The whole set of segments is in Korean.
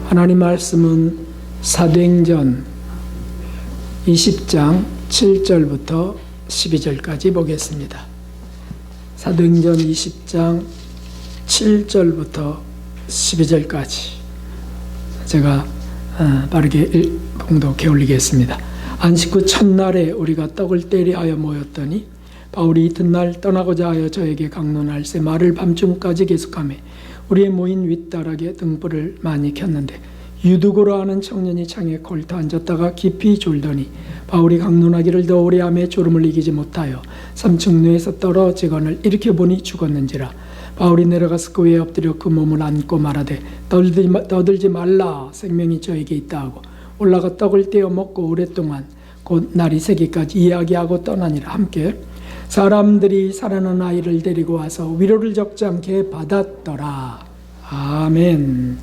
하나님 말씀은 사도행전 20장 7절부터 12절까지 보겠습니다. 사도행전 20장 7절부터 12절까지 제가 빠르게 봉독해 올리겠습니다. 안식 후 첫날에 우리가 떡을 때리하여 모였더니 바울이 이튿날 떠나고자 하여 저에게 강론할세 말을 밤중까지 계속하며 우리의 모인 윗다락에 등불을 많이 켰는데 유두고로 하는 청년이 창에 걸터 앉았다가 깊이 졸더니 바울이 강론하기를 더 오래 하며 졸음을 이기지 못하여 3층루에서 떨어지거늘 일으켜 보니 죽었는지라. 바울이 내려가서 그 위에 엎드려 그 몸을 안고 말하되 떠들지 말라 생명이 저에게 있다 하고 올라가 떡을 떼어 먹고 오랫동안 곧 날이 새기까지 이야기하고 떠나니라. 함께 사람들이 살아난 아이를 데리고 와서 위로를 적지 않게 받았더라. 아멘.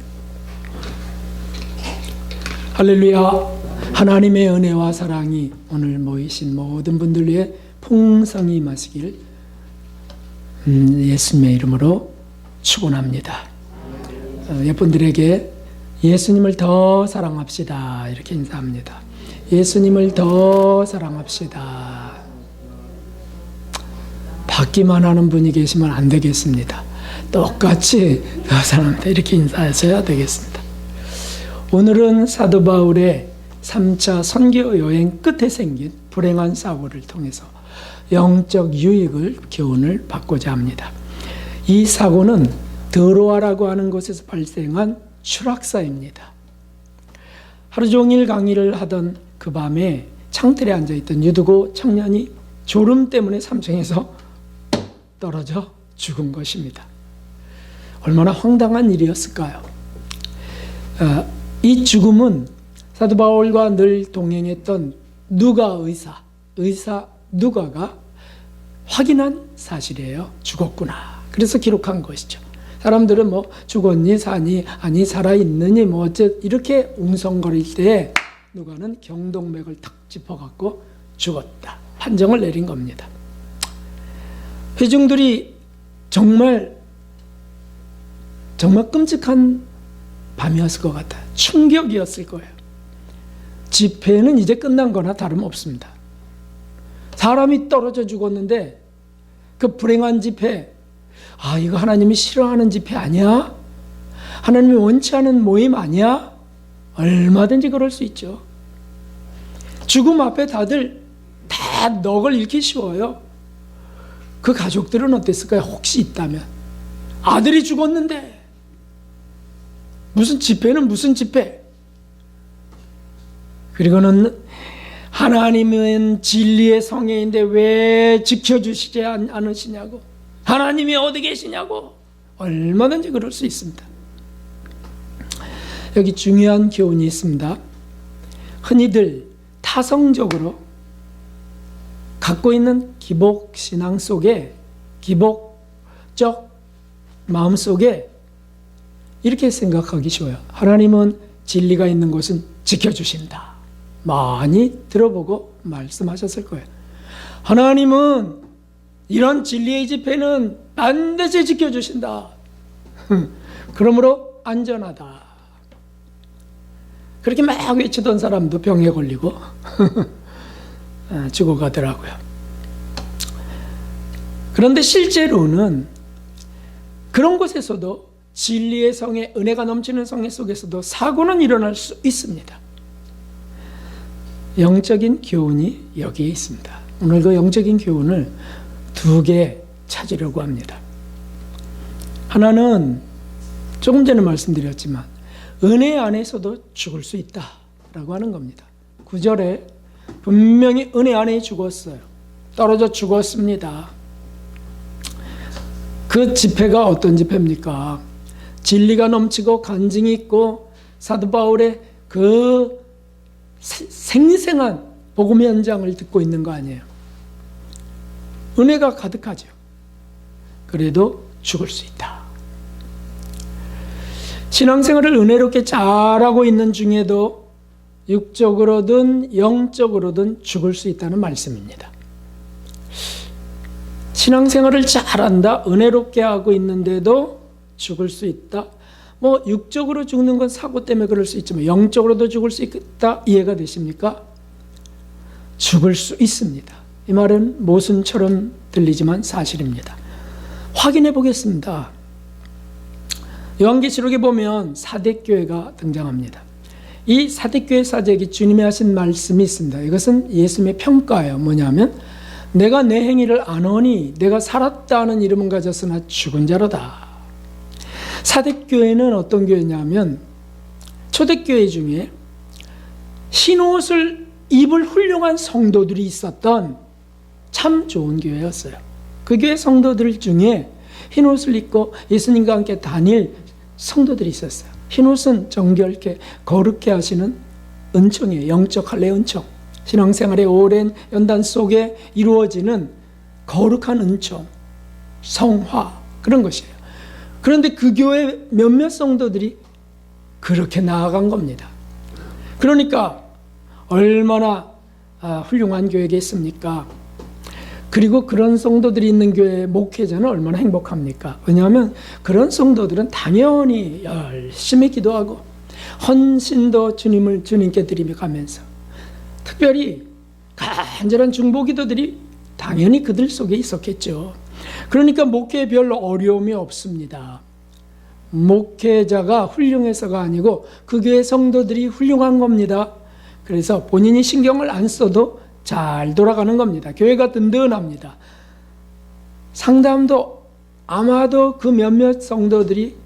할렐루야. 하나님의 은혜와 사랑이 오늘 모이신 모든 분들 위해 풍성히 임하시길 예수님의 이름으로 축원합니다. 여러분들에게 예수님을 더 사랑합시다 이렇게 인사합니다. 예수님을 더 사랑합시다. 받기만 하는 분이 계시면 안 되겠습니다. 똑같이 더 사랑합니다 이렇게 인사하셔야 되겠습니다. 오늘은 사도 바울의 3차 선교 여행 끝에 생긴 불행한 사고를 통해서 영적 유익을 교훈을 받고자 합니다. 이 사고는 드로아라고 하는 곳에서 발생한 추락사입니다. 하루 종일 강의를 하던 그 밤에 창틀에 앉아있던 유두고 청년이 졸음 때문에 3층에서 떨어져 죽은 것입니다. 얼마나 황당한 일이었을까요? 이 죽음은 사도 바울과 늘 동행했던 누가 의사 누가가 확인한 사실이에요. 죽었구나. 그래서 기록한 것이죠. 사람들은 뭐 죽었니 사니 아니 살아있느니 뭐 어째 이렇게 웅성거릴 때 누가는 경동맥을 탁 짚어갖고 죽었다 판정을 내린 겁니다. 회중들이 정말 끔찍한 밤이었을 것 같아요. 충격이었을 거예요. 집회는 이제 끝난 거나 다름없습니다. 사람이 떨어져 죽었는데 그 불행한 집회, 이거 하나님이 싫어하는 집회 아니야? 하나님이 원치 않은 모임 아니야? 얼마든지 그럴 수 있죠. 죽음 앞에 다들 다 넋을 잃기 쉬워요. 그 가족들은 어땠을까요? 혹시 있다면 아들이 죽었는데 무슨 집회는 무슨 집회? 그리고는 하나님은 진리의 성회인데 왜 지켜주시지 않으시냐고, 하나님이 어디 계시냐고, 얼마든지 그럴 수 있습니다. 여기 중요한 교훈이 있습니다. 흔히들 타성적으로 갖고 있는 기복신앙 속에, 기복적 마음 속에 이렇게 생각하기 쉬워요. 하나님은 진리가 있는 곳은 지켜주신다. 많이 들어보고 말씀하셨을 거예요. 하나님은 이런 진리의 집회는 반드시 지켜주신다. 그러므로 안전하다. 그렇게 막 외치던 사람도 병에 걸리고 죽어가더라고요. 그런데 실제로는 그런 곳에서도 진리의 성회, 은혜가 넘치는 성회 속에서도 사고는 일어날 수 있습니다. 영적인 교훈이 여기에 있습니다. 오늘 그 영적인 교훈을 2개 찾으려고 합니다. 하나는 조금 전에 말씀드렸지만 은혜 안에서도 죽을 수 있다라고 하는 겁니다. 9절에 분명히 은혜 안에 죽었어요. 떨어져 죽었습니다. 그 집회가 어떤 집회입니까? 진리가 넘치고 간증이 있고 사도 바울의 그 생생한 복음 현장을 듣고 있는 거 아니에요. 은혜가 가득하죠. 그래도 죽을 수 있다. 신앙생활을 은혜롭게 잘하고 있는 중에도 육적으로든 영적으로든 죽을 수 있다는 말씀입니다. 신앙생활을 잘한다, 은혜롭게 하고 있는데도 죽을 수 있다. 뭐 육적으로 죽는 건 사고 때문에 그럴 수 있지만 영적으로도 죽을 수 있다, 이해가 되십니까? 죽을 수 있습니다. 이 말은 모순처럼 들리지만 사실입니다. 확인해 보겠습니다. 요한계시록에 보면 사대교회가 등장합니다. 이 사대교회 사제에게 주님이 하신 말씀이 있습니다. 이것은 예수님의 평가예요. 뭐냐면 내가 내 행위를 아노니 내가 살았다 하는 이름은 가졌으나 죽은 자로다. 사대교회는 어떤 교회냐면 초대교회 중에 흰옷을 입을 훌륭한 성도들이 있었던 참 좋은 교회였어요. 그 교회 성도들 중에 흰옷을 입고 예수님과 함께 다닐 성도들이 있었어요. 흰옷은 정결케 거룩해 하시는 은총이에요. 영적 할례 은총. 신앙생활의 오랜 연단 속에 이루어지는 거룩한 은총, 성화, 그런 것이에요. 그런데 그 교회 몇몇 성도들이 그렇게 나아간 겁니다. 그러니까 얼마나 훌륭한 교회겠습니까? 그리고 그런 성도들이 있는 교회의 목회자는 얼마나 행복합니까? 왜냐하면 그런 성도들은 당연히 열심히 기도하고 헌신도 주님께 드리며 가면서 특별히 간절한 중보기도들이 당연히 그들 속에 있었겠죠. 그러니까 목회에 별로 어려움이 없습니다. 목회자가 훌륭해서가 아니고 그 교회 성도들이 훌륭한 겁니다. 그래서 본인이 신경을 안 써도 잘 돌아가는 겁니다. 교회가 든든합니다. 상담도 아마도 그 몇몇 성도들이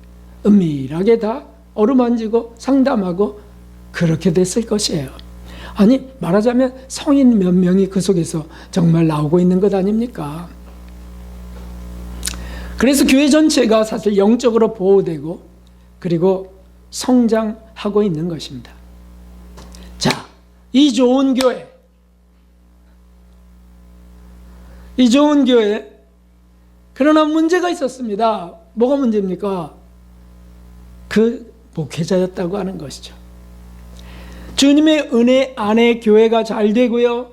은밀하게 다 어루만지고 상담하고 그렇게 됐을 것이에요. 아니, 말하자면 성인 몇 명이 그 속에서 정말 나오고 있는 것 아닙니까? 그래서 교회 전체가 사실 영적으로 보호되고 그리고 성장하고 있는 것입니다. 자, 이 좋은 교회, 그러나 문제가 있었습니다. 뭐가 문제입니까? 그 목회자였다고 하는 것이죠. 주님의 은혜 안에 교회가 잘 되고요,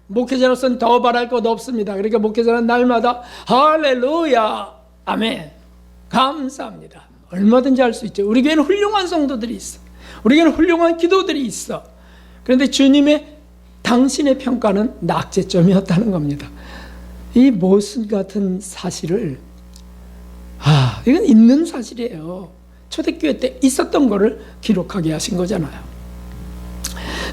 목회자로서는 더 바랄 것 없습니다. 그러니까 목회자는 날마다 할렐루야, 아멘, 감사합니다, 얼마든지 할 수 있죠. 우리 교회는 훌륭한 성도들이 있어. 우리 교회는 훌륭한 기도들이 있어. 그런데 주님의 당신의 평가는 낙제점이었다는 겁니다. 이 모순 같은 사실을, 이건 있는 사실이에요. 초대교회 때 있었던 거를 기록하게 하신 거잖아요.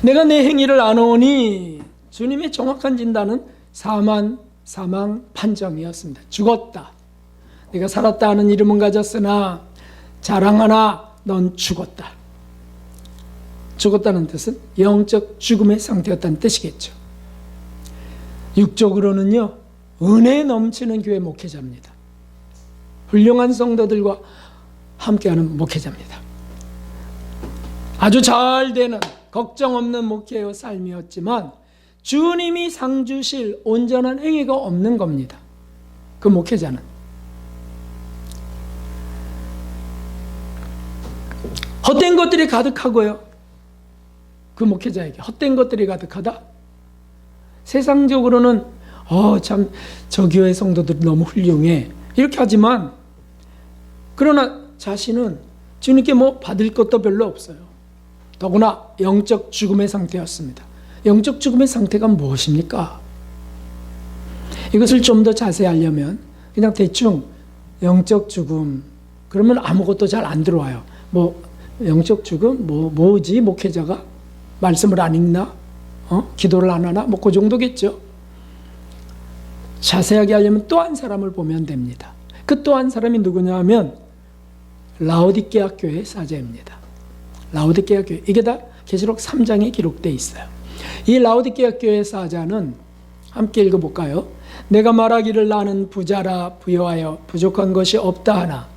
내가 내 행위를 아노니, 주님의 정확한 진단은 사망 판정이었습니다. 죽었다. 내가 살았다 하는 이름은 가졌으나 자랑하나 넌 죽었다. 죽었다는 뜻은 영적 죽음의 상태였다는 뜻이겠죠. 육적으로는요, 은혜 넘치는 교회 목회자입니다. 훌륭한 성도들과 함께하는 목회자입니다. 아주 잘 되는 걱정 없는 목회의 삶이었지만 주님이 상 주실 온전한 행위가 없는 겁니다. 그 목회자는. 헛된 것들이 가득하고요, 그 목회자에게 헛된 것들이 가득하다. 세상적으로는 참 저 교회 성도들이 너무 훌륭해 이렇게 하지만, 그러나 자신은 주님께 뭐 받을 것도 별로 없어요. 더구나 영적 죽음의 상태였습니다. 영적 죽음의 상태가 무엇입니까? 이것을 좀 더 자세히 알려면 그냥 대충 영적 죽음 그러면 아무것도 잘 안 들어와요. 뭐 영적 죽음 뭐지? 목회자가 말씀을 안 읽나? 기도를 안 하나? 뭐 그 정도겠죠. 자세하게 하려면 또 한 사람을 보면 됩니다. 그 또 한 사람이 누구냐 하면 라오디게아 교회 사제입니다. 라오디게아 교회, 이게 다 계시록 3장에 기록되어 있어요. 이 라오디게아 교회 사자는 함께 읽어볼까요? 내가 말하기를 나는 부자라 부여하여 부족한 것이 없다 하나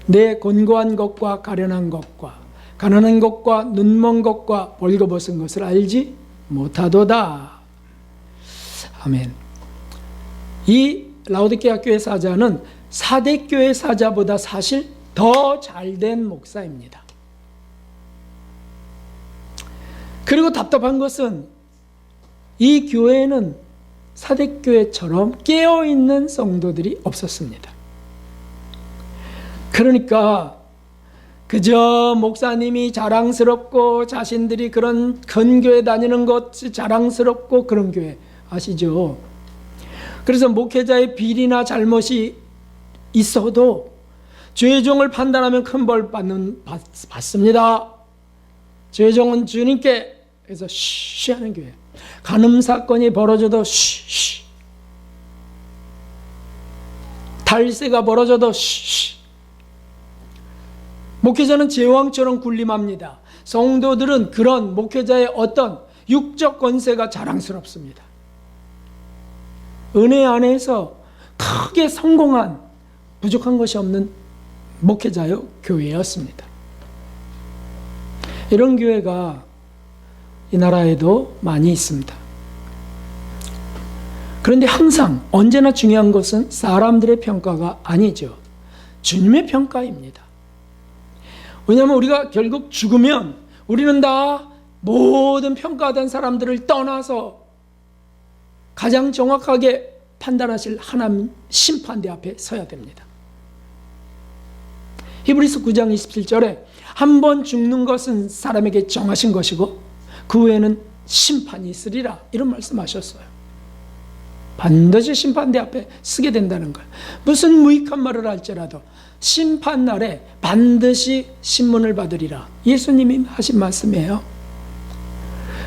내 곤고한 것과 가련한 것과 가난한 것과 눈먼 것과 벌거벗은 것을 알지 못하도다. 아멘. 이 라오디게아 교회 사자는 사대 교회 사자보다 사실 더 잘된 목사입니다. 그리고 답답한 것은 이 교회에는 사대 교회처럼 깨어있는 성도들이 없었습니다. 그러니까 그저 목사님이 자랑스럽고 자신들이 그런 큰 교회 다니는 것이 자랑스럽고 그런 교회 아시죠? 그래서 목회자의 비리나 잘못이 있어도 죄종을 판단하면 큰 벌 받습니다. 죄종은 주님께, 그래서 쉬 하는 교회. 간음 사건이 벌어져도 쉬. 탈세가 벌어져도 쉬. 목회자는 제왕처럼 군림합니다. 성도들은 그런 목회자의 어떤 육적 권세가 자랑스럽습니다. 은혜 안에서 크게 성공한, 부족한 것이 없는 목회자요 교회였습니다. 이런 교회가 이 나라에도 많이 있습니다. 그런데 항상 언제나 중요한 것은 사람들의 평가가 아니죠. 주님의 평가입니다. 왜냐하면 우리가 결국 죽으면 우리는 다 모든 평가하던 사람들을 떠나서 가장 정확하게 판단하실 하나님 심판대 앞에 서야 됩니다. 히브리서 9장 27절에 한 번 죽는 것은 사람에게 정하신 것이고 그 후에는 심판이 있으리라, 이런 말씀하셨어요. 반드시 심판대 앞에 서게 된다는 거예요. 무슨 무익한 말을 할지라도 심판날에 반드시 신문을 받으리라, 예수님이 하신 말씀이에요.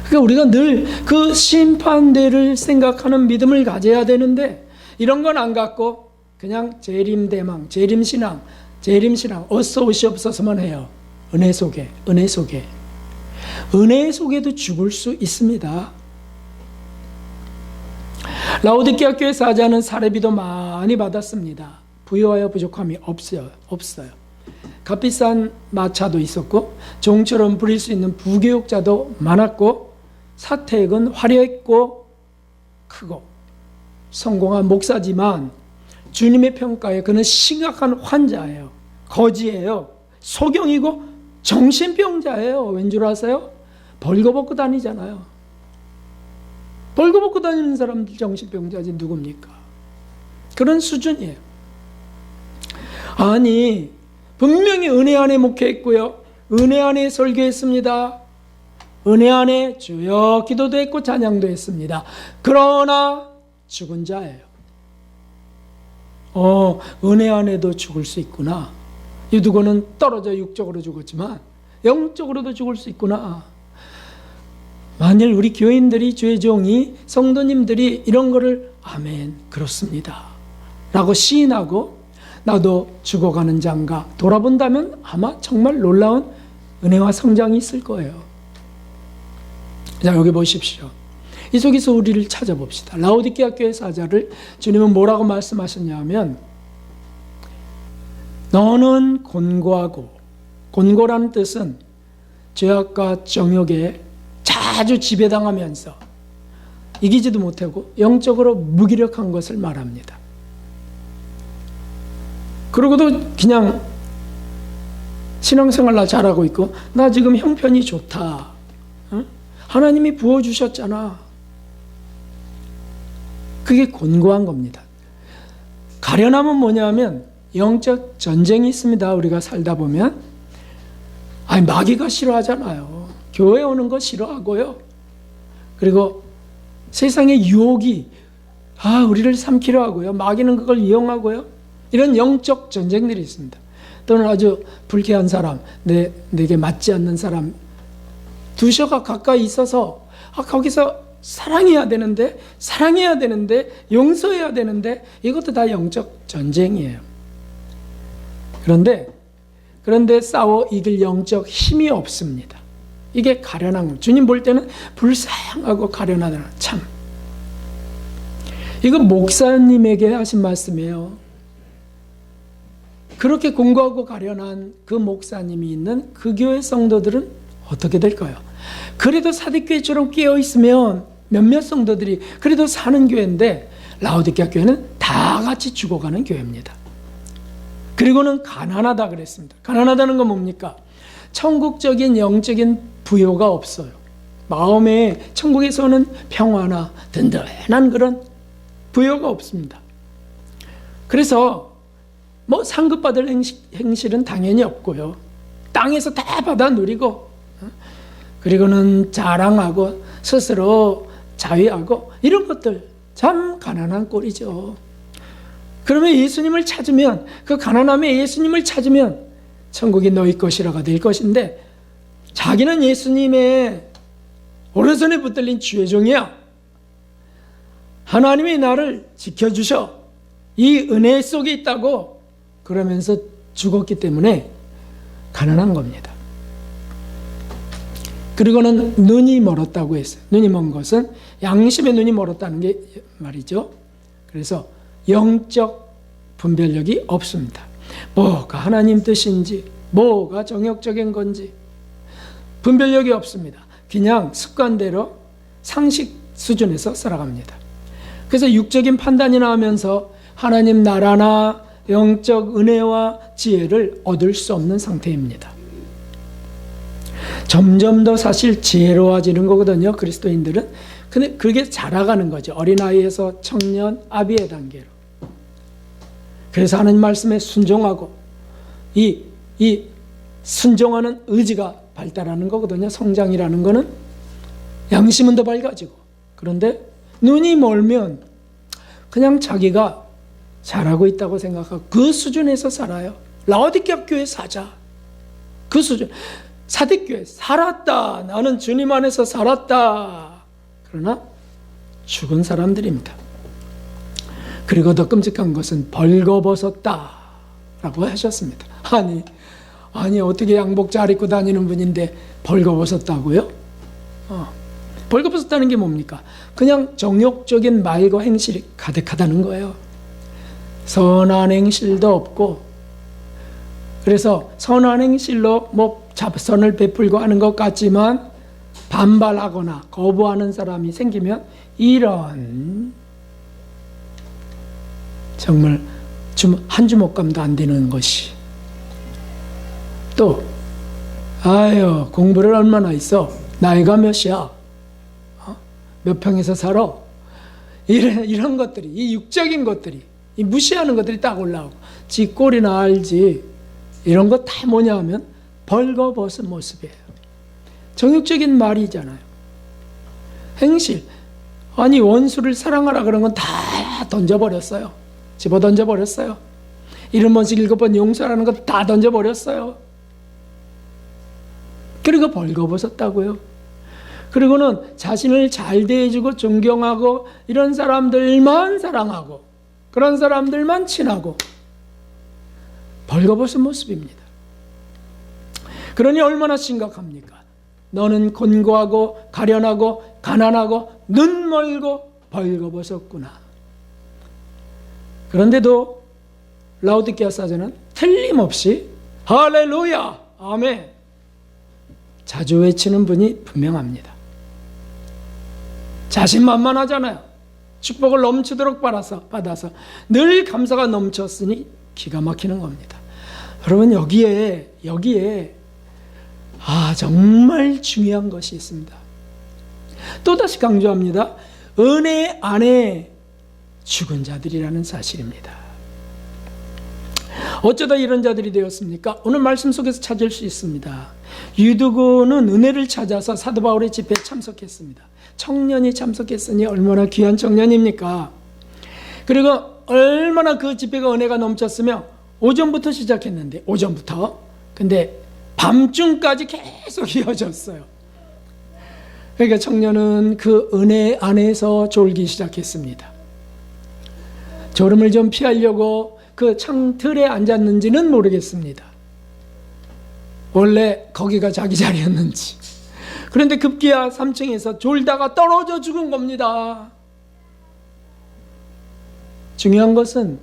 그러니까 우리가 늘 그 심판대를 생각하는 믿음을 가져야 되는데, 이런 건 안 갖고 그냥 재림대망, 재림신앙 어서 오시옵소서만 해요. 은혜 속에도 죽을 수 있습니다. 라오디게아 교회 사자는 사례비도 많이 받았습니다. 부유하여 부족함이 없어요. 값비싼 마차도 있었고 종처럼 부릴 수 있는 부교육자도 많았고 사택은 화려했고 크고 성공한 목사지만 주님의 평가에 그는 심각한 환자예요. 거지예요. 소경이고 정신병자예요. 왠 줄 아세요? 벌거벗고 다니잖아요. 벌거벗고 다니는 사람들 정신병자지 누굽니까? 그런 수준이에요. 아니, 분명히 은혜 안에 목회했고요, 은혜 안에 설교했습니다. 은혜 안에 주여 기도도 했고 찬양도 했습니다. 그러나 죽은 자예요. 은혜 안에도 죽을 수 있구나. 이 누구는 떨어져 육적으로 죽었지만 영적으로도 죽을 수 있구나. 만일 우리 교인들이, 주의 종이, 성도님들이 이런 거를 아멘 그렇습니다 라고 시인하고 나도 죽어가는 장가 돌아본다면 아마 정말 놀라운 은혜와 성장이 있을 거예요. 자, 여기 보십시오. 이 속에서 우리를 찾아봅시다. 라오디게아 교회 사자를 주님은 뭐라고 말씀하셨냐 하면, 너는 곤고하고, 곤고라는 뜻은 죄악과 정욕에 자주 지배당하면서 이기지도 못하고 영적으로 무기력한 것을 말합니다. 그러고도 그냥 신앙생활 나 잘하고 있고 나 지금 형편이 좋다, 하나님이 부어주셨잖아. 그게 곤고한 겁니다. 가련함은 뭐냐면 영적 전쟁이 있습니다. 우리가 살다 보면 마귀가 싫어하잖아요. 교회 오는 거 싫어하고요. 그리고 세상의 유혹이 우리를 삼키려 하고요. 마귀는 그걸 이용하고요. 이런 영적 전쟁들이 있습니다. 또는 아주 불쾌한 사람, 내게 맞지 않는 사람 두셔가 가까이 있어서 거기서 사랑해야 되는데 용서해야 되는데 이것도 다 영적 전쟁이에요. 그런데 싸워 이길 영적 힘이 없습니다. 이게 가련한 거. 주님 볼 때는 불쌍하고 가련하다. 참, 이거 목사님에게 하신 말씀이에요. 그렇게 공고하고 가련한 그 목사님이 있는 그 교회 성도들은 어떻게 될까요? 그래도 사대교회처럼 깨어있으면 몇몇 성도들이 그래도 사는 교회인데, 라오디게아 교회는 다 같이 죽어가는 교회입니다. 그리고는 가난하다 그랬습니다. 가난하다는 건 뭡니까? 천국적인 영적인 부요가 없어요. 마음에 천국에서는 평화나 든든한 그런 부요가 없습니다. 그래서 상급받을 행실은 당연히 없고요. 땅에서 다 받아 누리고, 그리고는 자랑하고 스스로 자위하고 이런 것들 참 가난한 꼴이죠. 그러면 예수님을 찾으면, 그 가난함에 예수님을 찾으면 천국이 너희 것이라가 될 것인데, 자기는 예수님의 오른손에 붙들린 주의 종이야. 하나님이 나를 지켜주셔. 이 은혜 속에 있다고 그러면서 죽었기 때문에 가난한 겁니다. 그리고는 눈이 멀었다고 했어요. 눈이 먼 것은 양심의 눈이 멀었다는 게 말이죠. 그래서 영적 분별력이 없습니다. 뭐가 하나님 뜻인지, 뭐가 정욕적인 건지 분별력이 없습니다. 그냥 습관대로 상식 수준에서 살아갑니다. 그래서 육적인 판단이 나오면서 하나님 나라나 영적 은혜와 지혜를 얻을 수 없는 상태입니다. 점점 더 사실 지혜로워지는 거거든요, 그리스도인들은. 근데 그게 자라가는 거죠. 어린아이에서 청년, 아비의 단계로. 그래서 하나님 말씀에 순종하고 이 순종하는 의지가 발달하는 거거든요. 성장이라는 거는 양심은 더 밝아지고. 그런데 눈이 멀면 그냥 자기가 잘하고 있다고 생각하고 그 수준에서 살아요. 라오디게아 교회 사자. 그 수준. 사대교회 살았다. 나는 주님 안에서 살았다. 그러나 죽은 사람들입니다. 그리고 더 끔찍한 것은 벌거벗었다 라고 하셨습니다. 아니 어떻게 양복 잘 입고 다니는 분인데 벌거벗었다고요? 벌거벗었다는 게 뭡니까? 그냥 정욕적인 말과 행실이 가득하다는 거예요. 선한 행실도 없고, 그래서 선한 행실로 자선을 베풀고 하는 것 같지만 반발하거나 거부하는 사람이 생기면 이런 정말 한 주먹감도 안 되는 것이. 또 공부를 얼마나 했어? 나이가 몇이야? 몇 평에서 살아? 이런 것들이, 이 육적인 것들이, 이 무시하는 것들이 딱 올라오고, 지 꼴이나 알지. 이런 거 다 뭐냐 하면 벌거벗은 모습이에요. 정욕적인 말이잖아요. 행실. 원수를 사랑하라 그런 건 다 던져버렸어요. 집어 던져버렸어요. 7번씩 7번 용서라는 것 다 던져버렸어요. 그리고 벌거벗었다고요. 그리고는 자신을 잘 대해주고 존경하고 이런 사람들만 사랑하고 그런 사람들만 친하고 벌거벗은 모습입니다. 그러니 얼마나 심각합니까? 너는 곤고하고 가련하고 가난하고 눈 멀고 벌거벗었구나. 그런데도 라오디게아 사제는 틀림없이 할렐루야, 아멘 자주 외치는 분이 분명합니다. 자신만만하잖아요. 축복을 넘치도록 받아서 늘 감사가 넘쳤으니 기가 막히는 겁니다. 여러분, 여기에 정말 중요한 것이 있습니다. 또다시 강조합니다. 은혜 안에 죽은 자들이라는 사실입니다. 어쩌다 이런 자들이 되었습니까? 오늘 말씀 속에서 찾을 수 있습니다. 유두고는 은혜를 찾아서 사도 바울의 집회에 참석했습니다. 청년이 참석했으니 얼마나 귀한 청년입니까? 그리고 얼마나 그 집회가 은혜가 넘쳤으며 오전부터 시작했는데, 근데 밤중까지 계속 이어졌어요. 그러니까 청년은 그 은혜 안에서 졸기 시작했습니다. 졸음을 좀 피하려고 그 창틀에 앉았는지는 모르겠습니다. 원래 거기가 자기 자리였는지. 그런데 급기야 3층에서 졸다가 떨어져 죽은 겁니다. 중요한 것은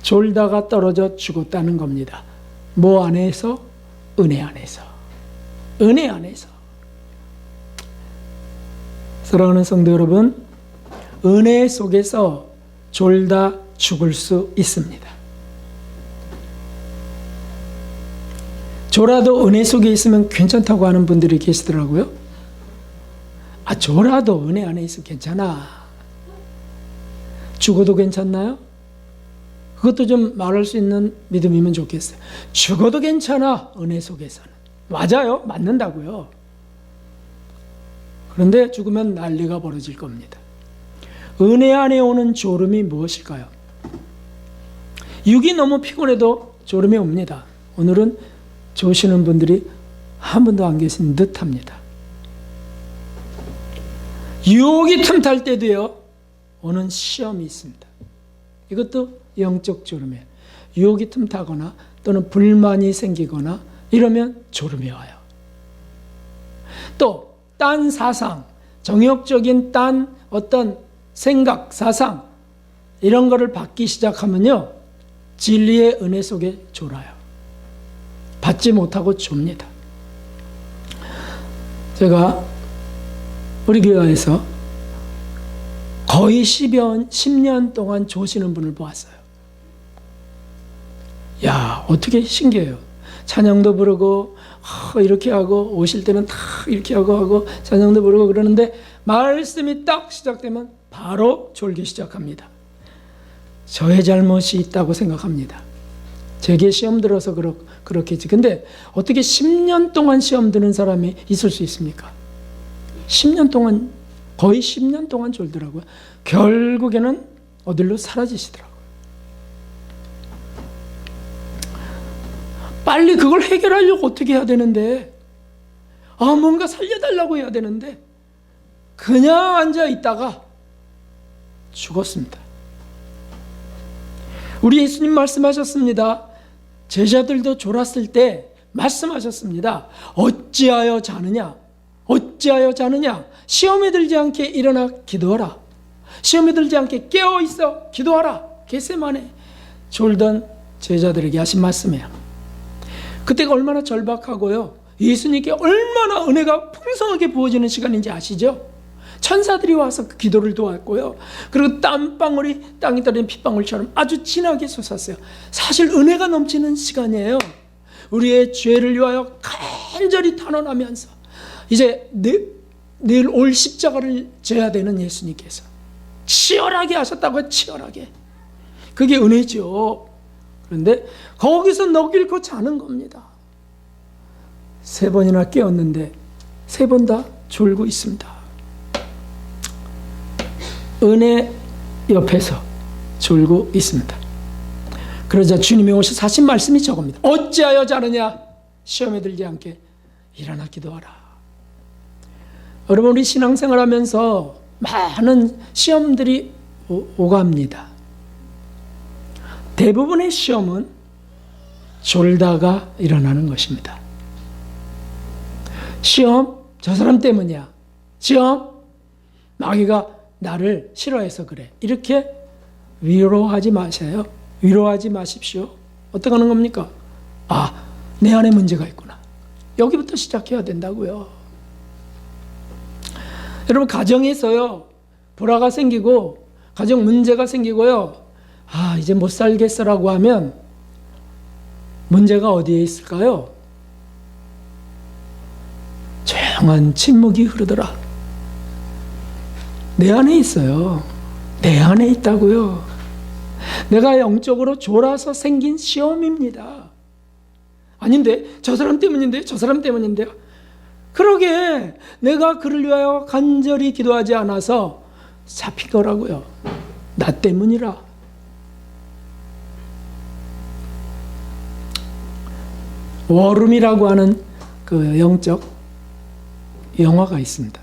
졸다가 떨어져 죽었다는 겁니다. 뭐 안에서? 은혜 안에서. 은혜 안에서. 사랑하는 성도 여러분, 은혜 속에서 졸다 죽을 수 있습니다. 졸아도 은혜 속에 있으면 괜찮다고 하는 분들이 계시더라고요. 졸아도 은혜 안에 있으면 괜찮아. 죽어도 괜찮나요? 그것도 좀 말할 수 있는 믿음이면 좋겠어요. 죽어도 괜찮아, 은혜 속에서는. 맞아요. 맞는다고요. 그런데 죽으면 난리가 벌어질 겁니다. 은혜 안에 오는 졸음이 무엇일까요? 육이 너무 피곤해도 졸음이 옵니다. 오늘은 조시는 분들이 한 분도 안 계신 듯합니다. 유혹이 틈탈 때도요, 오는 시험이 있습니다. 이것도 영적 졸음이에요. 유혹이 틈타거나 또는 불만이 생기거나 이러면 졸음이 와요. 또 딴 사상, 정욕적인 딴 어떤 생각, 사상 이런 거를 받기 시작하면요, 진리의 은혜 속에 졸아요. 받지 못하고 좁니다. 제가 우리 교회에서 거의 10년 동안 조시는 분을 보았어요. 야, 어떻게 신기해요. 찬양도 부르고 이렇게 하고 오실 때는 다 이렇게 하고 찬양도 부르고 그러는데 말씀이 딱 시작되면 바로 졸기 시작합니다. 저의 잘못이 있다고 생각합니다. 제게 시험 들어서 그렇겠지. 근데 어떻게 10년 동안 시험 드는 사람이 있을 수 있습니까? 10년 동안, 거의 10년 동안 졸더라고요. 결국에는 어디로 사라지시더라고요. 빨리 그걸 해결하려고 어떻게 해야 되는데, 뭔가 살려달라고 해야 되는데 그냥 앉아 있다가 죽었습니다. 우리 예수님 말씀하셨습니다. 제자들도 졸았을 때 말씀하셨습니다. 어찌하여 자느냐? 어찌하여 자느냐? 시험에 들지 않게 일어나 기도하라. 시험에 들지 않게 깨어 있어 기도하라. 겟세마네 졸던 제자들에게 하신 말씀이에요. 그때가 얼마나 절박하고요, 예수님께 얼마나 은혜가 풍성하게 부어지는 시간인지 아시죠? 천사들이 와서 그 기도를 도왔고요, 그리고 땀방울이 땅에 떨어진 핏방울처럼 아주 진하게 솟았어요. 사실 은혜가 넘치는 시간이에요. 우리의 죄를 위하여 간절히 탄원하면서 이제 내일 올 십자가를 져야 되는 예수님께서 치열하게 하셨다고요. 치열하게. 그게 은혜죠. 그런데 거기서 넋 잃고 자는 겁니다. 3번이나 깨었는데 3번 다 졸고 있습니다. 은혜 옆에서 졸고 있습니다. 그러자 주님이 오셔서 하신 말씀이 저겁니다. 어찌하여 자느냐? 시험에 들지 않게 일어나 기도하라. 여러분, 우리 신앙생활 하면서 많은 시험들이 오갑니다. 대부분의 시험은 졸다가 일어나는 것입니다. 시험? 저 사람 때문이야. 시험? 마귀가 나를 싫어해서 그래. 이렇게 위로하지 마세요. 위로하지 마십시오. 어떻게 하는 겁니까? 내 안에 문제가 있구나. 여기부터 시작해야 된다고요. 여러분, 가정에서요, 불화가 생기고 가정 문제가 생기고요, 이제 못 살겠어라고 하면 문제가 어디에 있을까요? 조용한 침묵이 흐르더라. 내 안에 있어요. 내 안에 있다고요. 내가 영적으로 졸아서 생긴 시험입니다. 아닌데, 저 사람 때문인데, 저 사람 때문인데요. 그러게 내가 그를 위하여 간절히 기도하지 않아서 잡힌 거라고요. 나 때문이라. 워룸이라고 하는 그 영적 영화가 있습니다.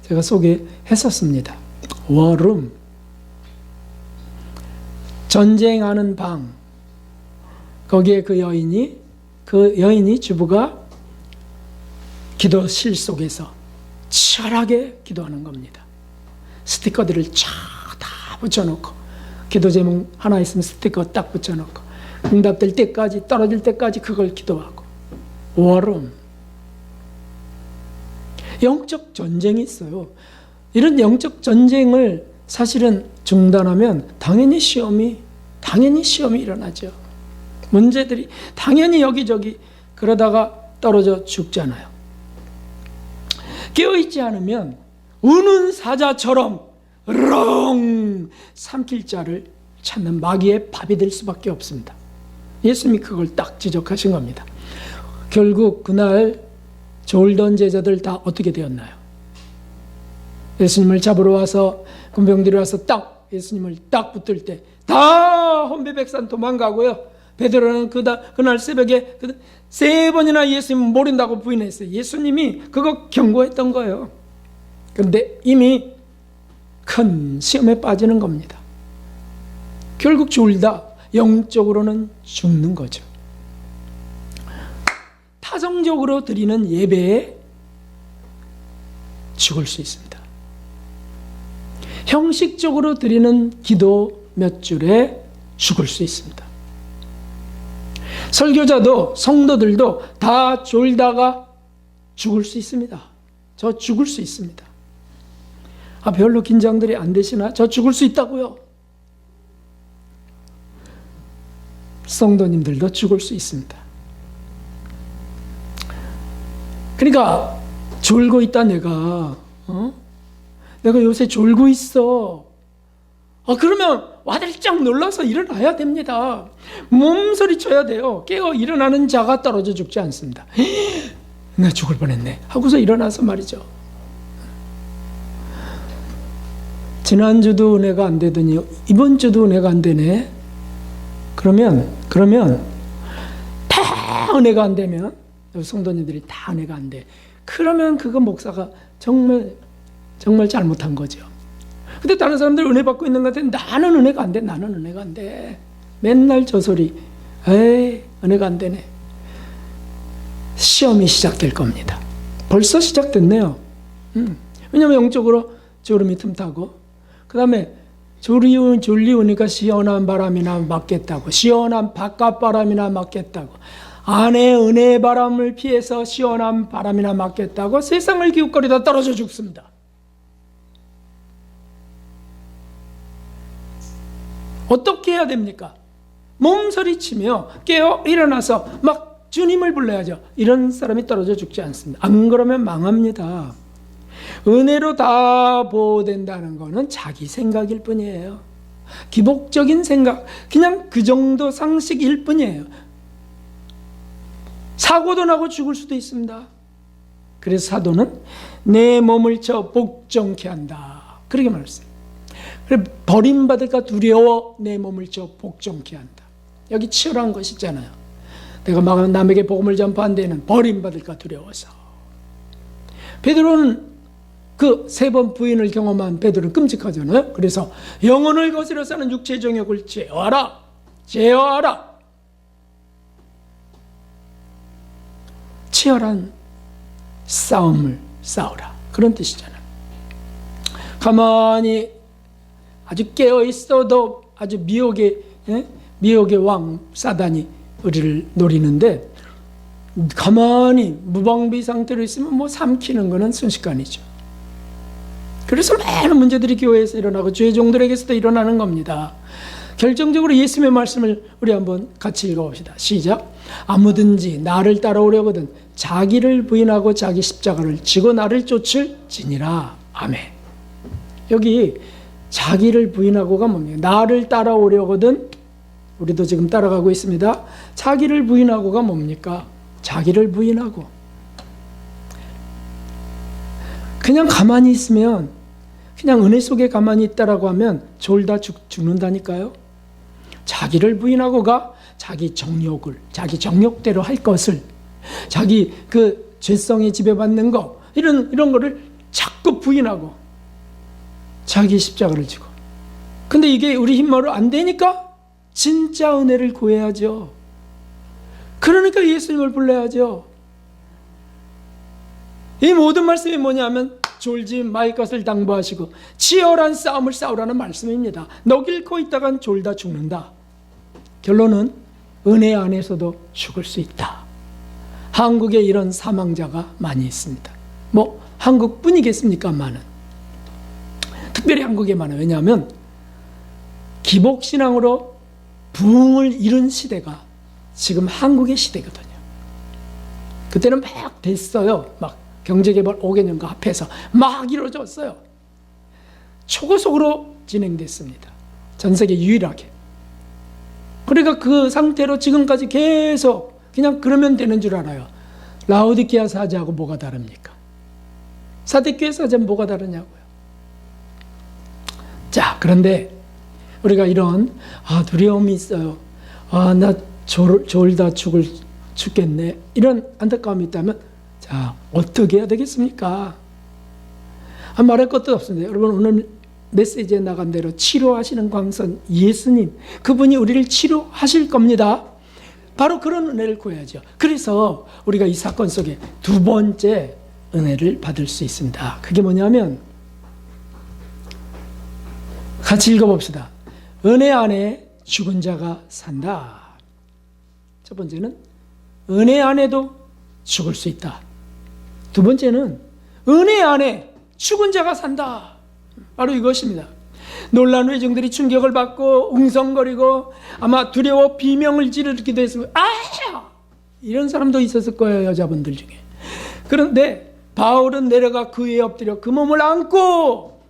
제가 소개했었습니다. 워룸. 전쟁하는 방. 거기에 그 여인이 주부가 기도실 속에서 치열하게 기도하는 겁니다. 스티커들을 쫙 다 붙여놓고, 기도 제목 하나 있으면 스티커 딱 붙여놓고, 응답될 때까지, 떨어질 때까지 그걸 기도하고. 워룸. 영적 전쟁이 있어요. 이런 영적 전쟁을 사실은 중단하면 당연히 시험이 일어나죠. 문제들이 당연히 여기저기 그러다가 떨어져 죽잖아요. 깨어있지 않으면 우는 사자처럼 렁 삼킬 자를 찾는 마귀의 밥이 될 수밖에 없습니다. 예수님이 그걸 딱 지적하신 겁니다. 결국 그날 졸던 제자들 다 어떻게 되었나요? 예수님을 잡으러 와서 군병들이 와서 딱 예수님을 딱 붙들 때 다 혼비백산 도망가고요. 베드로는 그날 새벽에 3번이나 예수님 모른다고 부인했어요. 예수님이 그거 경고했던 거예요. 그런데 이미 큰 시험에 빠지는 겁니다. 결국 졸다 영적으로는 죽는 거죠. 타성적으로 드리는 예배에 죽을 수 있습니다. 형식적으로 드리는 기도 몇 줄에 죽을 수 있습니다. 설교자도 성도들도 다 졸다가 죽을 수 있습니다. 저 죽을 수 있습니다. 별로 긴장들이 안 되시나? 저 죽을 수 있다고요. 성도님들도 죽을 수 있습니다. 그러니까 졸고 있다 내가 요새 졸고 있어. 그러면 와들짝 놀라서 일어나야 됩니다. 몸소리 쳐야 돼요. 깨어 일어나는 자가 떨어져 죽지 않습니다. 나 죽을 뻔했네 하고서 일어나서 말이죠. 지난주도 은혜가 안 되더니 이번 주도 은혜가 안 되네. 그러면 다 은혜가 안 되면, 성도님들이 다 은혜가 안 돼, 그러면 그거 목사가 정말 잘못한 거죠. 근데 다른 사람들 은혜 받고 있는 것 같은데 나는 은혜가 안 돼. 나는 은혜가 안 돼. 맨날 저 소리. 에이, 은혜가 안 되네. 시험이 시작될 겁니다. 벌써 시작됐네요. 왜냐하면 영적으로 졸음이 틈타고, 그 다음에 졸리우니까 시원한 바람이나 맞겠다고, 시원한 바깥바람이나 맞겠다고, 안에 은혜의 바람을 피해서 시원한 바람이나 맞겠다고 세상을 기웃거리다 떨어져 죽습니다. 어떻게 해야 됩니까? 몸서리치며 깨어 일어나서 막 주님을 불러야죠. 이런 사람이 떨어져 죽지 않습니다. 안 그러면 망합니다. 은혜로 다 보호된다는 것은 자기 생각일 뿐이에요. 기복적인 생각, 그냥 그 정도 상식일 뿐이에요. 사고도 나고 죽을 수도 있습니다. 그래서 사도는 내 몸을 쳐 복종케 한다, 그렇게 말했어요. 그래, 버림받을까 두려워 내 몸을 쳐 복종케 한다. 여기 치열한 것이 있잖아요. 내가 남에게 복음을 전파한 데는 버림받을까 두려워서. 베드로는 그 3번 부인을 경험한 베드로는 끔찍하잖아요. 그래서 영혼을 거스려 사는 육체의 정욕을 제어하라. 치열한 싸움을 싸우라, 그런 뜻이잖아요. 가만히 아주 깨어 있어도 아주 미혹의 왕 사단이 우리를 노리는데, 가만히 무방비 상태로 있으면 삼키는 것은 순식간이죠. 그래서 많은 문제들이 교회에서 일어나고 주의 종들에게서도 일어나는 겁니다. 결정적으로 예수님의 말씀을 우리 한번 같이 읽어봅시다. 시작. 아무든지 나를 따라오려거든 자기를 부인하고 자기 십자가를 지고 나를 쫓을지니라. 아멘. 여기 자기를 부인하고가 뭡니까? 나를 따라오려거든, 우리도 지금 따라가고 있습니다. 자기를 부인하고가 뭡니까? 자기를 부인하고. 그냥 가만히 있으면, 그냥 은혜 속에 가만히 있다라고 하면 졸다 죽는다니까요. 자기를 부인하고가 자기 정욕을, 자기 정욕대로 할 것을, 자기 그 죄성에 지배받는 거, 이런 거를 자꾸 부인하고 자기 십자가를 지고. 근데 이게 우리 힘으로 안 되니까 진짜 은혜를 구해야죠. 그러니까 예수님을 불러야죠. 이 모든 말씀이 뭐냐면 졸지 말 것을 당부하시고 치열한 싸움을 싸우라는 말씀입니다. 너 잃고 있다간 졸다 죽는다. 결론은 은혜 안에서도 죽을 수 있다. 한국에 이런 사망자가 많이 있습니다. 한국뿐이겠습니까만은. 특별히 한국에 많아요. 왜냐하면 기복신앙으로 부흥을 이룬 시대가 지금 한국의 시대거든요. 그때는 막 됐어요. 막 경제개발 5개년과 합해서 막 이루어졌어요. 초고속으로 진행됐습니다. 전 세계 유일하게. 그러니까 그 상태로 지금까지 계속 그냥 그러면 되는 줄 알아요. 라오디게아 사자하고 뭐가 다릅니까? 사대교회 사자는 뭐가 다르냐고요. 자, 그런데 우리가 이런 두려움이 있어요. 나 졸다 죽겠네. 이런 안타까움이 있다면 자, 어떻게 해야 되겠습니까? 말할 것도 없습니다. 여러분, 오늘 메시지에 나간 대로 치료하시는 광선 예수님, 그분이 우리를 치료하실 겁니다. 바로 그런 은혜를 구해야죠. 그래서 우리가 이 사건 속에 두 번째 은혜를 받을 수 있습니다. 그게 뭐냐면, 같이 읽어봅시다. 은혜 안에 죽은 자가 산다. 첫 번째는 은혜 안에도 죽을 수 있다. 두 번째는 은혜 안에 죽은 자가 산다. 바로 이것입니다. 놀란 회중들이 충격을 받고 웅성거리고 아마 두려워 비명을 지르기도 했으면 이런 사람도 있었을 거예요, 여자분들 중에. 그런데 바울은 내려가 그 위에 엎드려 그 몸을 안고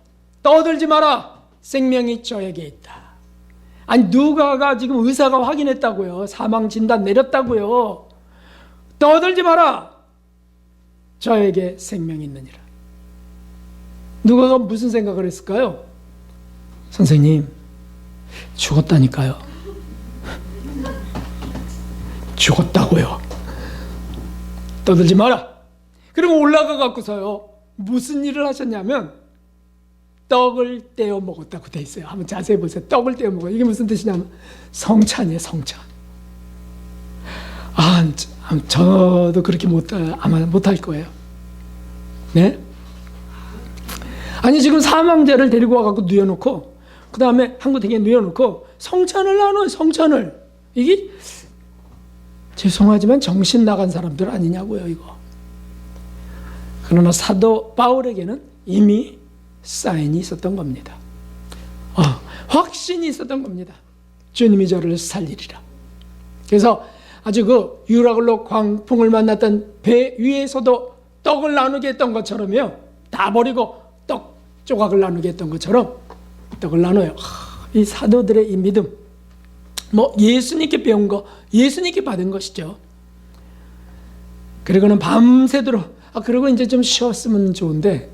떠들지 마라, 생명이 저에게 있다. 아니, 누가가 지금 의사가 확인했다고요. 사망 진단 내렸다고요. 떠들지 마라, 저에게 생명이 있느니라. 누가가 무슨 생각을 했을까요? 선생님, 죽었다니까요. 죽었다고요. 떠들지 마라. 그리고 올라가 갖고서요, 무슨 일을 하셨냐면 떡을 떼어 먹었다고 돼 있어요. 한번 자세히 보세요. 떡을 떼어 먹어요. 이게 무슨 뜻이냐면 성찬이에요, 성찬. 저도 그렇게 아마 못할 거예요. 네? 아니, 지금 사망자를 데리고 와갖고 누워놓고, 그 다음에 한 구덩이에 누워놓고 성찬을 나눠요, 성찬을. 이게 죄송하지만 정신 나간 사람들 아니냐고요, 이거. 그러나 사도 바울에게는 이미 사인이 있었던 겁니다. 확신이 있었던 겁니다. 주님이 저를 살리리라. 그래서 아주 그 유라굴로 광풍을 만났던 배 위에서도 떡을 나누게 했던 것처럼요, 다 버리고 떡 조각을 나누게 했던 것처럼 떡을 나눠요. 이 사도들의 이 믿음, 예수님께 배운 거, 예수님께 받은 것이죠. 그리고는 밤새도록, 그리고 이제 좀 쉬었으면 좋은데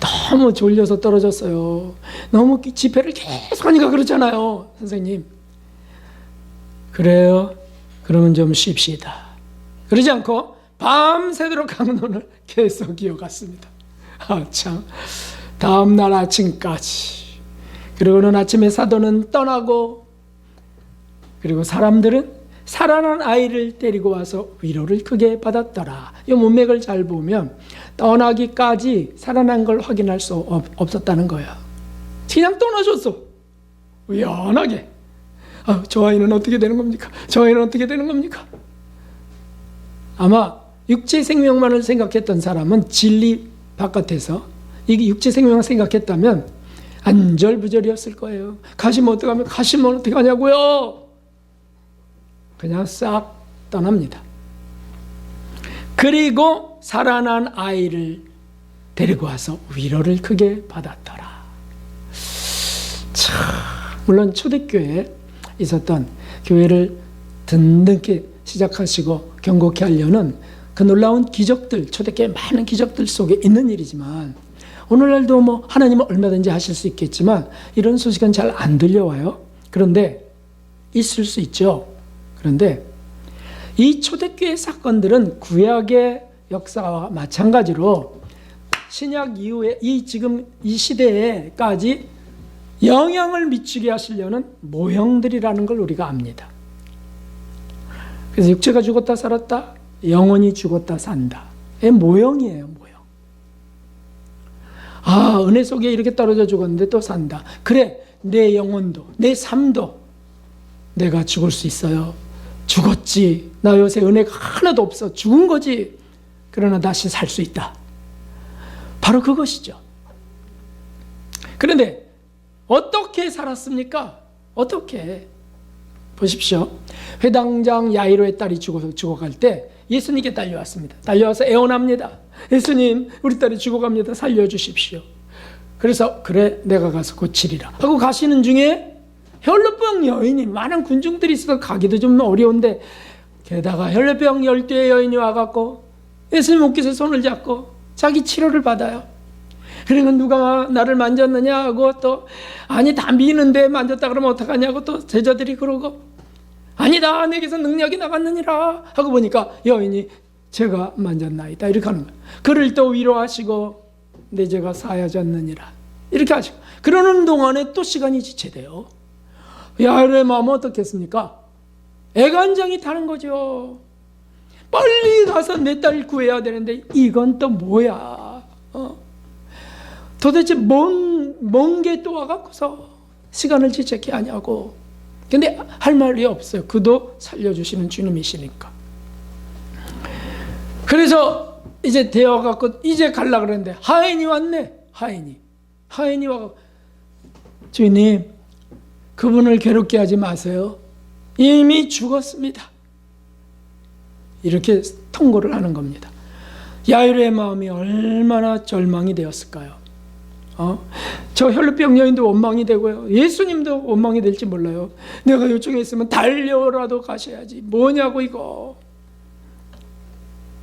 너무 졸려서 떨어졌어요. 너무 집회를 계속 하니까 그렇잖아요, 선생님. 그래요? 그러면 좀 쉽시다. 그러지 않고 밤새도록 강론을 계속 이어갔습니다. 참, 다음날 아침까지. 그리고는 아침에 사도는 떠나고, 그리고 사람들은 살아난 아이를 데리고 와서 위로를 크게 받았더라. 이 문맥을 잘 보면 떠나기까지 살아난 걸 확인할 수 없었다는 거야. 그냥 떠나줬어. 우연하게. 저 아이는 어떻게 되는 겁니까? 저 아이는 어떻게 되는 겁니까? 아마 육체 생명만을 생각했던 사람은 진리 바깥에서 이게 육체 생명을 생각했다면 안절부절이었을 거예요. 가시면 어떡하면, 가시면 어떡하냐고요. 그냥 싹 떠납니다. 그리고 살아난 아이를 데리고 와서 위로를 크게 받았더라. 참, 물론 초대교회에 있었던, 교회를 든든히 시작하시고 경고케 하려는 그 놀라운 기적들, 초대교회 많은 기적들 속에 있는 일이지만, 오늘날도 하나님은 얼마든지 하실 수 있겠지만 이런 소식은 잘 안 들려와요. 그런데 있을 수 있죠. 그런데 이 초대교회 사건들은 구약의 역사와 마찬가지로 신약 이후에 지금 이 시대에까지 영향을 미치게 하시려는 모형들이라는 걸 우리가 압니다. 그래서 육체가 죽었다 살았다, 영혼이 죽었다 산다. 의 모형이에요, 모형. 은혜 속에 이렇게 떨어져 죽었는데 또 산다. 그래, 내 영혼도, 내 삶도 내가 죽을 수 있어요. 죽었지. 나 요새 은혜가 하나도 없어. 죽은 거지. 그러나 다시 살 수 있다. 바로 그것이죠. 그런데 어떻게 살았습니까? 어떻게? 보십시오. 회당장 야이로의 딸이 죽어갈 때 예수님께 달려왔습니다. 달려와서 애원합니다. 예수님, 우리 딸이 죽어갑니다. 살려주십시오. 그래서 그래, 내가 가서 고치리라 하고 가시는 중에 혈루병 여인이 많은 군중들이 있어서 가기도 좀 어려운데 게다가 혈루병 12의 여인이 와갖고 예수님 옷깃에 손을 잡고 자기 치료를 받아요. 그러니까 누가 나를 만졌느냐 하고 또 아니 다 미는데 만졌다 그러면 어떡하냐고 또 제자들이 그러고 아니다 내게서 능력이 나갔느니라 하고 보니까 여인이 제가 만졌나이다 이렇게 하는 거예요. 그를 또 위로하시고 내 죄가 사여졌느니라 이렇게 하시고 그러는 동안에 또 시간이 지체돼요. 야이로의 마음은 어떻겠습니까? 애간장이 타는 거죠. 빨리 가서 내 딸 구해야 되는데 이건 또 뭐야? 도대체 뭔 게 또 와갖고서 시간을 지체케 하냐고. 근데 할 말이 없어요. 그도 살려주시는 주님이시니까. 그래서 이제 되어갖고 이제 갈라 그랬는데 하인이 왔네. 하인이 와갖고 주님 그분을 괴롭게 하지 마세요. 이미 죽었습니다. 이렇게 통고를 하는 겁니다. 야이로의 마음이 얼마나 절망이 되었을까요? 저 혈루병 여인도 원망이 되고요. 예수님도 원망이 될지 몰라요. 내가 이쪽에 있으면 달려라도 가셔야지. 뭐냐고 이거.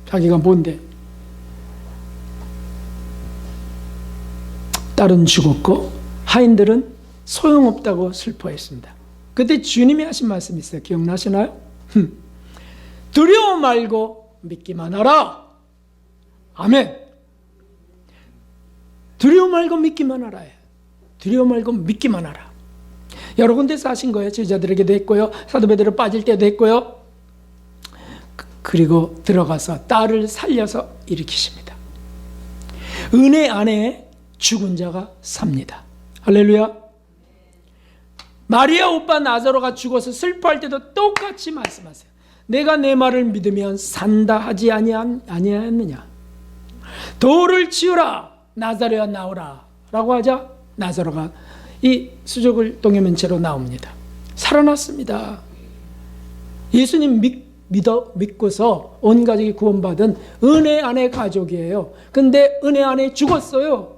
자기가 뭔데? 딸은 죽었고 하인들은 소용없다고 슬퍼했습니다. 그때 주님이 하신 말씀이 있어요. 기억나시나요? 두려워 말고 믿기만 하라. 아멘. 두려워 말고 믿기만 하라. 두려워 말고 믿기만 하라. 여러 군데서 하신 거예요. 제자들에게도 했고요. 사도 베드로 빠질 때도 했고요. 그리고 들어가서 딸을 살려서 일으키십니다. 은혜 안에 죽은 자가 삽니다. 할렐루야. 마리아 오빠 나사로가 죽어서 슬퍼할 때도 똑같이 말씀하세요. 내가 내 말을 믿으면 산다 하지 아니하였느냐. 돌을 치우라 나사로야 나오라 라고 하자 나사로가 이 수족을 동여맨 채로 나옵니다. 살아났습니다. 예수님 믿고서 온 가족이 구원받은 은혜 안의 가족이에요. 근데 은혜 안에 죽었어요.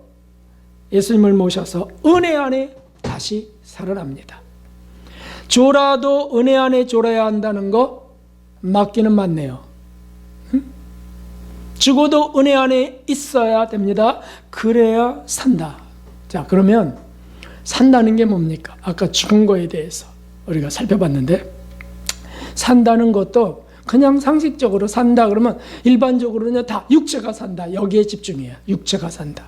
예수님을 모셔서 은혜 안에 다시 살아납니다. 졸아도 은혜 안에 졸아야 한다는 거 맞기는 맞네요. 죽어도 은혜 안에 있어야 됩니다. 그래야 산다. 자, 그러면 산다는 게 뭡니까? 아까 죽은 거에 대해서 우리가 살펴봤는데 산다는 것도 그냥 상식적으로 산다 그러면 일반적으로는 다 육체가 산다. 여기에 집중해요. 육체가 산다.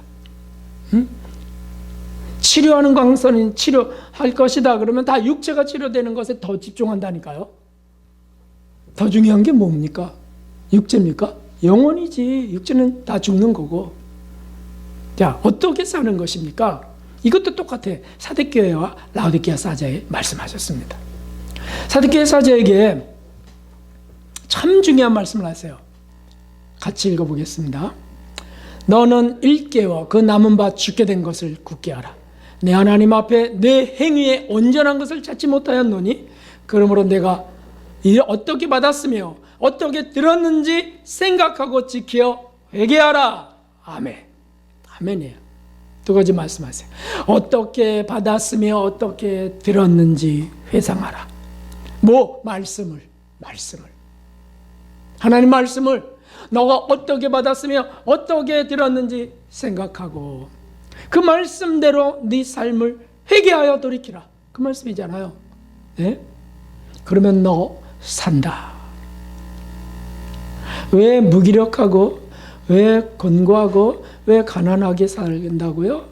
치료하는 광선이 치료할 것이다 그러면 다 육체가 치료되는 것에 더 집중한다니까요. 더 중요한 게 뭡니까? 육체입니까? 영혼이지. 육체는 다 죽는 거고. 자, 어떻게 사는 것입니까? 이것도 똑같아. 사데교회와 라오디게아 사자에 말씀하셨습니다. 사데교회 사자에게 참 중요한 말씀을 하세요. 같이 읽어보겠습니다. 너는 일깨워 그 남은 바 죽게 된 것을 굳게 하라. 내 하나님 앞에 내 행위에 온전한 것을 찾지 못하였노니 그러므로 내가 이를 어떻게 받았으며 어떻게 들었는지 생각하고 지켜 회개하라. 아멘. 아멘이에요. 두 가지 말씀하세요. 어떻게 받았으며 어떻게 들었는지 회상하라. 말씀을. 하나님 말씀을 너가 어떻게 받았으며 어떻게 들었는지 생각하고 그 말씀대로 네 삶을 회개하여 돌이키라. 그 말씀이잖아요. 네? 그러면 너 산다. 왜 무기력하고 왜 권고하고 왜 가난하게 살긴다고요?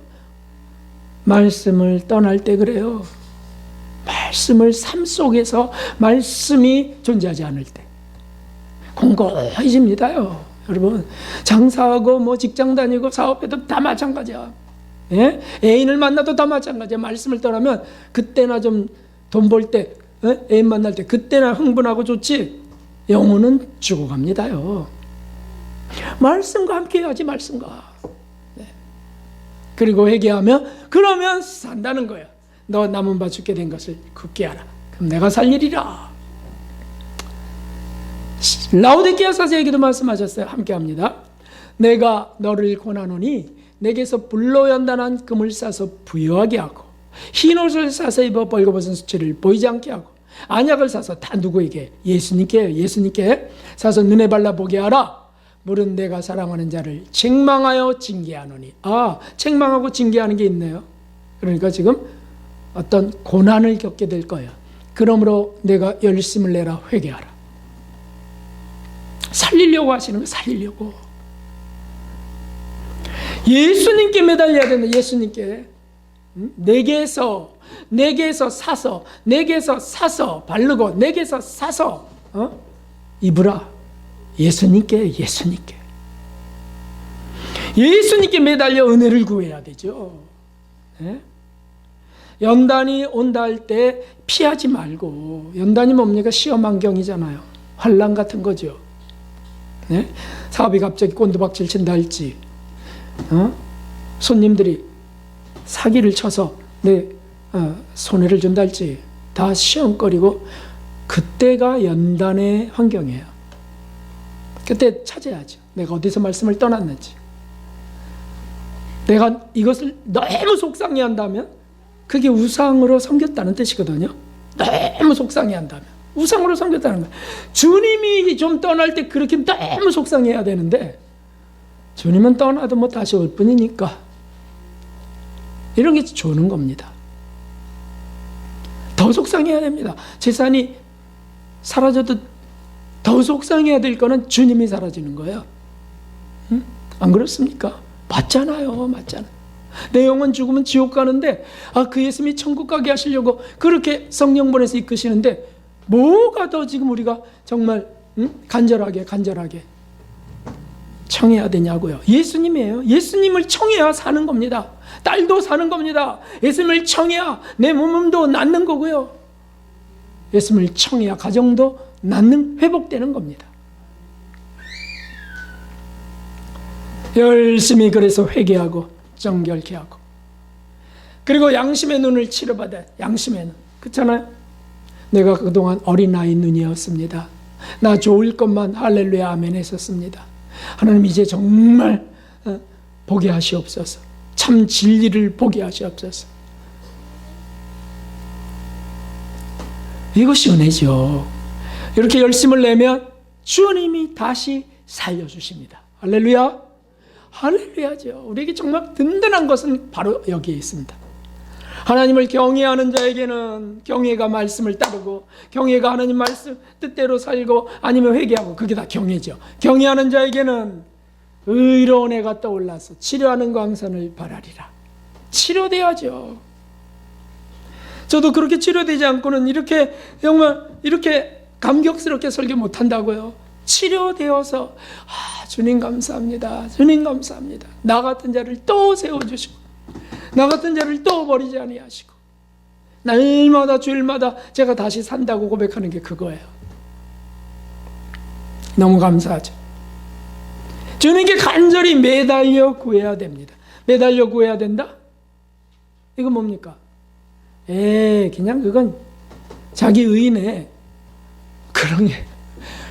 말씀을 떠날 때 그래요. 말씀을 삶 속에서 말씀이 존재하지 않을 때 공고해집니다요. 여러분 장사하고 직장 다니고 사업해도 다 마찬가지야. 예? 애인을 만나도 다 마찬가지야. 말씀을 떠나면 그때나 좀 돈 벌 때 애인 만날 때 그때나 흥분하고 좋지 영혼은 죽어갑니다요. 말씀과 함께 해야지. 말씀과. 네. 그리고 회개하면 그러면 산다는 거야. 너 남은 바 죽게 된 것을 굳게 하라. 그럼 내가 살리리라. 라오디게아 사자에게도 말씀하셨어요. 함께 합니다. 내가 너를 권하노니 내게서 불로 연단한 금을 싸서 부유하게 하고 흰 옷을 사서 입어 벌거벗은 수치를 보이지 않게 하고 안약을 사서 다 누구에게? 예수님께 사서 눈에 발라보게 하라. 물은 내가 사랑하는 자를 책망하여 징계하노니. 책망하고 징계하는 게 있네요. 그러니까 지금 어떤 고난을 겪게 될 거예요. 그러므로 내가 열심을 내라. 회개하라. 살리려고 하시는 거 살리려고. 예수님께 매달려야 된다. 예수님께. 내게서 사서 바르고 내게서 사서 입으라. 예수님께 매달려 은혜를 구해야 되죠. 네? 연단이 온다 할 때 피하지 말고. 연단이 뭡니까? 시험 환경이잖아요. 환난 같은 거죠. 네? 사업이 갑자기 꼰두박질 친다 할지, 손님들이 사기를 쳐서 내 손해를 준다 할지 다 시험거리고, 그때가 연단의 환경이에요. 그때 찾아야죠. 내가 어디서 말씀을 떠났는지. 내가 이것을 너무 속상해한다면 그게 우상으로 섬겼다는 뜻이거든요. 너무 속상해한다면 우상으로 섬겼다는 거예요. 주님이 좀 떠날 때 그렇게 너무 속상해야 되는데, 주님은 떠나도 뭐 다시 올 뿐이니까 이런 게 좋은 겁니다. 더 속상해야 됩니다. 재산이 사라져도 더 속상해야 될 거는 주님이 사라지는 거예요. 안 그렇습니까? 맞잖아요. 내 영혼 죽으면 지옥 가는데 그 예수님이 천국 가게 하시려고 그렇게 성령 보내서 이끄시는데 뭐가 더 지금 우리가 정말 간절하게 청해야 되냐고요. 예수님이에요. 예수님을 청해야 사는 겁니다. 딸도 사는 겁니다. 예수님을 청해야 내 몸도 낫는 거고요. 예수님을 청해야 가정도 회복되는 겁니다. 열심히 그래서 회개하고 정결케 하고, 그리고 양심의 눈을 치료받아야. 양심의 눈. 그렇잖아요. 내가 그동안 어린아이 눈이었습니다. 나 좋을 것만 할렐루야 아멘 했었습니다. 하나님 이제 정말 보게 하시옵소서. 참 진리를 보게 하시옵소서. 이것이 은혜죠. 이렇게 열심을 내면 주님이 다시 살려주십니다. 할렐루야. 할렐루야죠. 우리에게 정말 든든한 것은 바로 여기에 있습니다. 하나님을 경외하는 자에게는 경외가 말씀을 따르고, 경외가 하나님 말씀 뜻대로 살고, 아니면 회개하고, 그게 다 경외죠. 경외하는 자에게는 의로운 해가 떠올라서 치료하는 광선을 바라리라. 치료돼야죠. 저도 그렇게 치료되지 않고는 이렇게 정말 이렇게 감격스럽게 설교 못한다고요. 치료되어서 주님 감사합니다. 주님 감사합니다. 나 같은 자를 또 세워주시고, 나 같은 자를 또 버리지 아니하시고, 날마다 주일마다 제가 다시 산다고 고백하는 게 그거예요. 너무 감사하죠. 주님께 간절히 매달려 구해야 됩니다. 매달려 구해야 된다? 이건 뭡니까? 그냥 그건 자기 의인에 그런 게,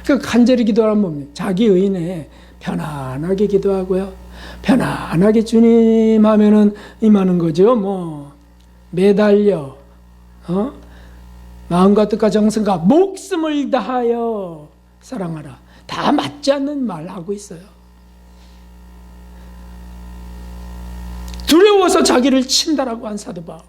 그 간절히 기도하면 뭡니까? 자기 의인에 편안하게 기도하고요. 편안하게 주님 하면은 임하는 거죠. 뭐 매달려 마음과 뜻과 정성과 목숨을 다하여 사랑하라. 다 맞지 않는 말 하고 있어요. 두려워서 자기를 친다라고 한 사도 바울.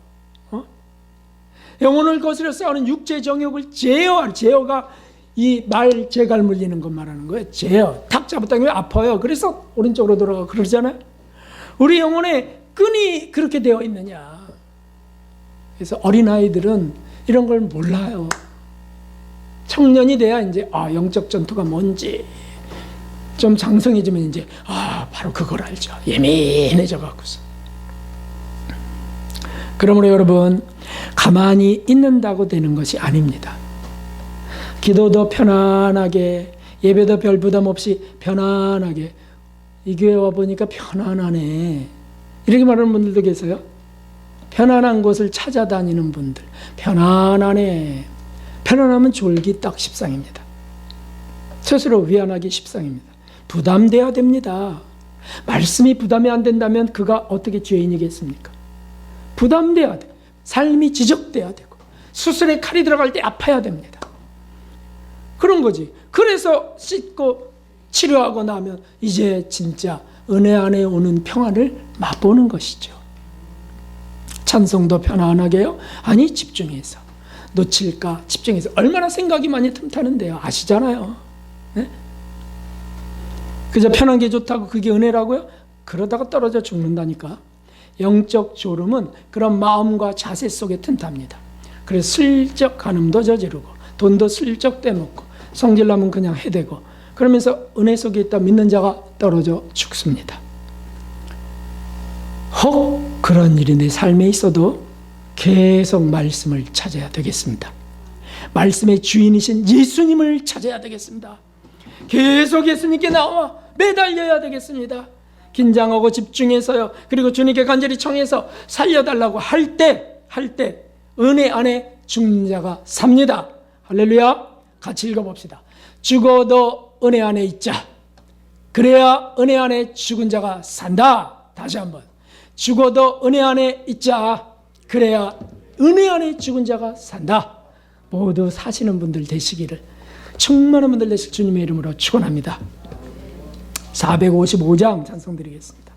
영혼을 거스려 싸우는 육체 정욕을 제어하는, 제어가 이 말 재갈 물리는 것 말하는 거예요. 제어. 탁 잡았다면 아파요. 그래서 오른쪽으로 돌아가 그러잖아요. 우리 영혼에 끈이 그렇게 되어 있느냐. 그래서 어린아이들은 이런 걸 몰라요. 청년이 돼야 이제 영적 전투가 뭔지 좀 장성해지면 이제 바로 그걸 알죠. 예민해져 갖고서. 그러므로 여러분, 가만히 있는다고 되는 것이 아닙니다. 기도도 편안하게, 예배도 별 부담 없이 편안하게, 이 교회 와보니까 편안하네, 이렇게 말하는 분들도 계세요. 편안한 곳을 찾아다니는 분들, 편안하네. 편안하면 졸기딱 십상입니다. 스스로 위안하기 십상입니다. 부담돼야 됩니다. 말씀이 부담이 안 된다면 그가 어떻게 죄인이겠습니까? 부담돼야 돼. 삶이 지적돼야 되고 수술에 칼이 들어갈 때 아파야 됩니다. 그런 거지. 그래서 씻고 치료하고 나면 이제 진짜 은혜 안에 오는 평안을 맛보는 것이죠. 찬송도 편안하게요? 아니, 집중해서. 놓칠까 집중해서. 얼마나 생각이 많이 틈타는데요. 아시잖아요. 네? 그저 편한 게 좋다고 그게 은혜라고요? 그러다가 떨어져 죽는다니까. 영적 졸음은 그런 마음과 자세 속에 틈탑니다. 그래서 슬쩍 간음도 저지르고 돈도 슬쩍 떼먹고 성질나면 그냥 해대고 그러면서 은혜 속에 있다 믿는 자가 떨어져 죽습니다. 혹 그런 일이 내 삶에 있어도 계속 말씀을 찾아야 되겠습니다. 말씀의 주인이신 예수님을 찾아야 되겠습니다. 계속 예수님께 나와 매달려야 되겠습니다. 긴장하고 집중해서요. 그리고 주님께 간절히 청해서 살려달라고 할 때 은혜 안에 죽는 자가 삽니다. 할렐루야. 같이 읽어봅시다. 죽어도 은혜 안에 있자. 그래야 은혜 안에 죽은 자가 산다. 다시 한번. 죽어도 은혜 안에 있자. 그래야 은혜 안에 죽은 자가 산다. 모두 사시는 분들 되시기를, 충만한 분들 되시길 주님의 이름으로 축원합니다. 455장 찬송 드리겠습니다.